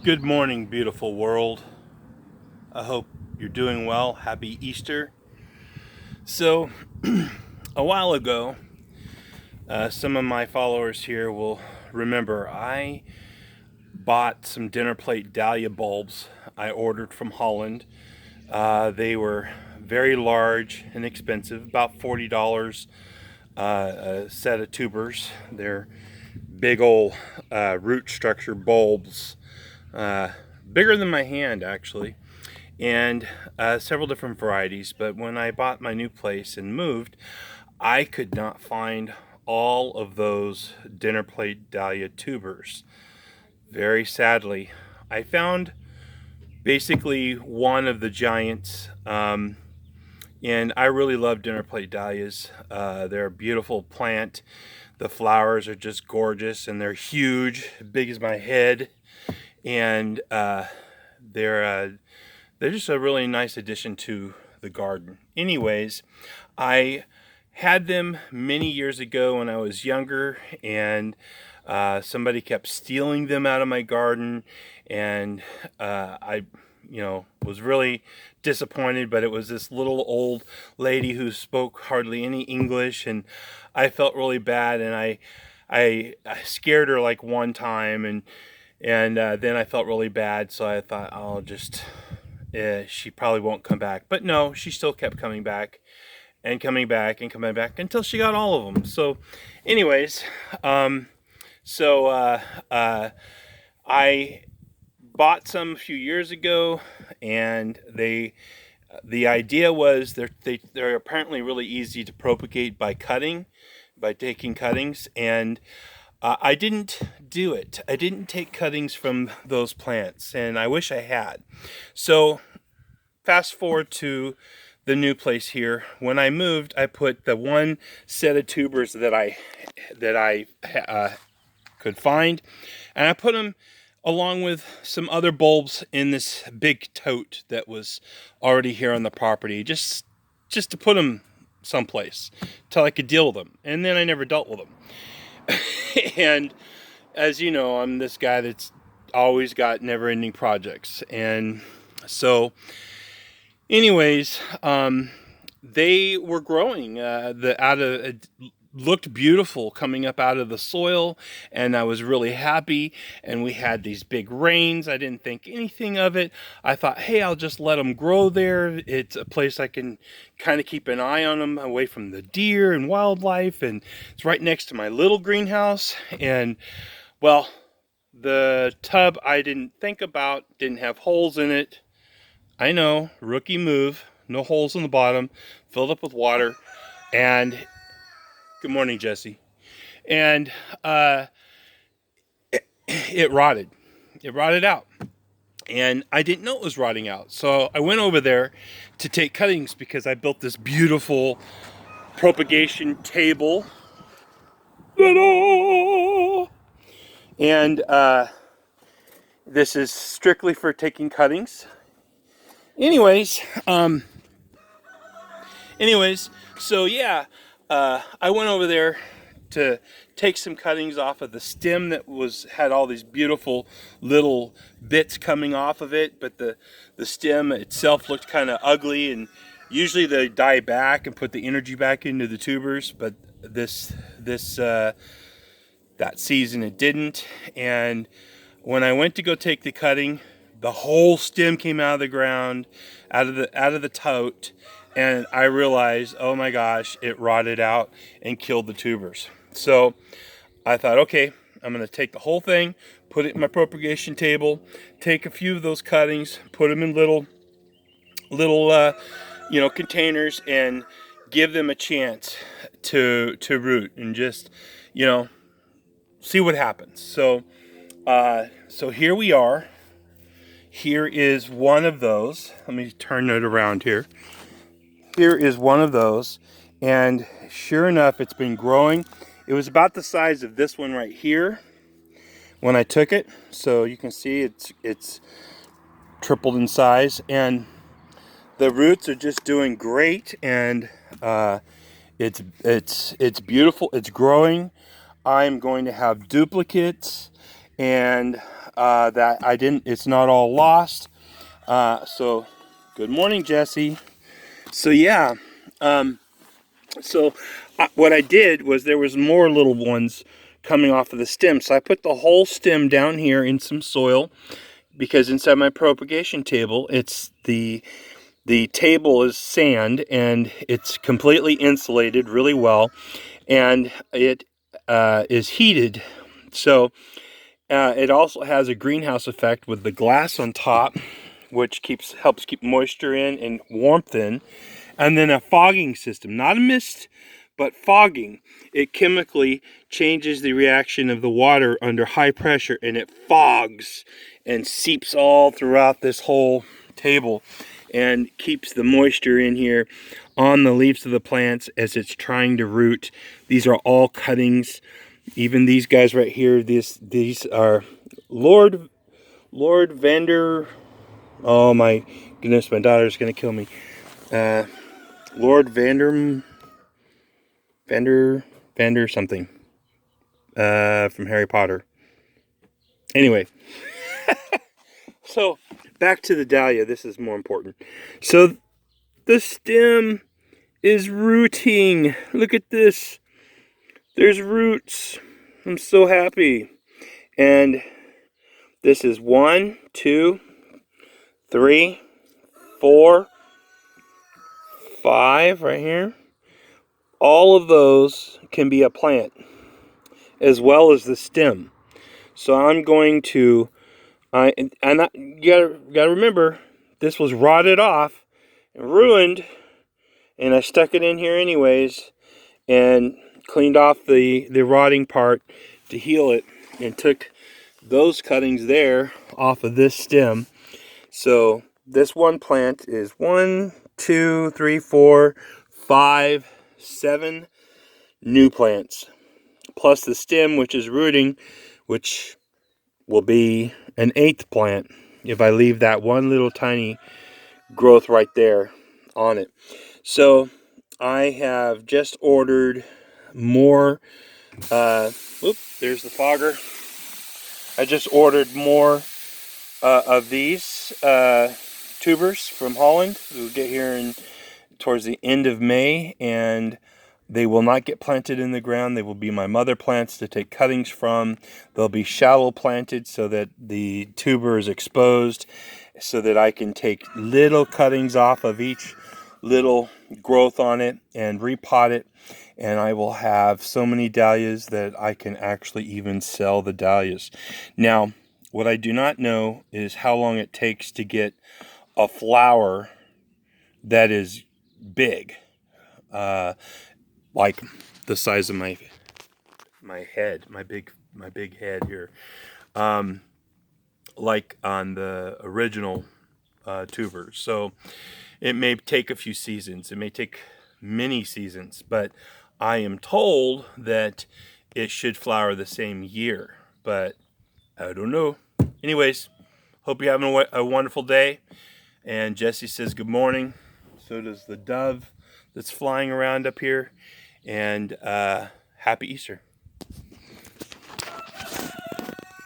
Good morning, beautiful world. I hope you're doing well. Happy Easter. So, a while ago, some of my followers here will remember I bought some dinner plate dahlia bulbs I ordered from Holland. They were very large and expensive, about $40 a set of tubers. They're big old root structure bulbs, uh, bigger than my hand actually, and several different varieties. But when I bought my new place and moved, I could not find all of those dinner plate dahlia tubers. Very sadly, I found basically one of the giants. And I really love dinner plate dahlias. They're a beautiful plant. The flowers are just gorgeous and they're huge, big as my head. And they're they're just a really nice addition to the garden. Anyways, I had them many years ago when I was younger, and somebody kept stealing them out of my garden, and I, was really disappointed. But it was this little old lady who spoke hardly any English, and I felt really bad, and I scared her like one time, and then I felt really bad, so I thought I'll just she probably won't come back. But no, she still kept coming back and coming back and coming back until she got all of them. So, anyways, um, so I bought some a few years ago, and the idea was they're apparently really easy to propagate by cutting, by taking cuttings, and I didn't do it. I didn't take cuttings from those plants, and I wish I had. So fast forward to the new place here. When I moved, I put the one set of tubers that I could find, and I put them along with some other bulbs in this big tote that was already here on the property, just to put them someplace till I could deal with them. And then I never dealt with them. And as you know, I'm this guy that's always got never-ending projects, and so anyways, they were growing. The out of it looked beautiful coming up out of the soil, and I was really happy. And we had these big rains. I didn't think anything of it. I thought, hey, I'll just let them grow there. It's a place I can kind of keep an eye on them away from the deer and wildlife, and it's right next to my little greenhouse. And well, the tub I didn't think about didn't have holes in it. I know, rookie move, no holes in the bottom, filled up with water, and good morning, Jesse. And it rotted. It rotted out. And I didn't know it was rotting out. So I went over there to take cuttings because I built this beautiful propagation table. Ta-da! And this is strictly for taking cuttings. Anyways, so yeah, I went over there to take some cuttings off of the stem that had all these beautiful little bits coming off of it, but the stem itself looked kind of ugly, and usually they die back and put the energy back into the tubers, but that season it didn't. And when I went to go take the cutting, the whole stem came out of the ground, out of the tote, and I realized, oh my gosh, it rotted out and killed the tubers. So I thought, okay, I'm going to take the whole thing, put it in my propagation table, take a few of those cuttings, put them in little containers, and give them a chance to root, and just, see what happens. So here we are. Here is one of those. Let me turn it around here. Here is one of those, and sure enough, it's been growing. It was about the size of this one right here when I took it, so you can see it's tripled in size, and the roots are just doing great, and it's beautiful. It's growing. I'm going to have duplicates, and that I didn't, it's not all lost. So good morning, Jesse. So yeah, what I did was there was more little ones coming off of the stem. So I put the whole stem down here in some soil, because inside my propagation table, it's the table is sand and it's completely insulated really well, and it is heated. So it also has a greenhouse effect with the glass on top, which helps keep moisture in and warmth in. And then a fogging system, not a mist, but fogging. It chemically changes the reaction of the water under high pressure, and it fogs and seeps all throughout this whole table and keeps the moisture in here on the leaves of the plants as it's trying to root. These are all cuttings. Even these guys right here, these are Lord Vander. Oh my goodness, my daughter's gonna kill me. Lord Vander something from Harry Potter. Anyway, so back to the dahlia. This is more important. So the stem is rooting. Look at this. There's roots. I'm so happy. And this is 1, 2, 3, 4, 5 right here. All of those can be a plant, as well as the stem. So I'm going to, you gotta remember, this was rotted off and ruined, and I stuck it in here anyways, and cleaned off the rotting part to heal it, and took those cuttings there off of this stem. So this one plant is 1, 2, 3, 4, 5, 7 new plants, plus the stem, which is rooting, which will be an 8th plant if I leave that one little tiny growth right there on it. So I have just ordered more. There's the fogger. I just ordered more of these tubers from Holland. We'll get here towards the end of May, and they will not get planted in the ground. They will be my mother plants to take cuttings from. They'll be shallow planted so that the tuber is exposed, so that I can take little cuttings off of each little growth on it and repot it. And I will have so many dahlias that I can actually even sell the dahlias. Now, what I do not know is how long it takes to get a flower that is big. Like the size of my head, my big head here, like on the original tubers. So it may take a few seasons. It may take many seasons, but I am told that it should flower the same year, but I don't know. Anyways, hope you're having a wonderful day. And Jesse says good morning. So does the dove that's flying around up here. And happy Easter.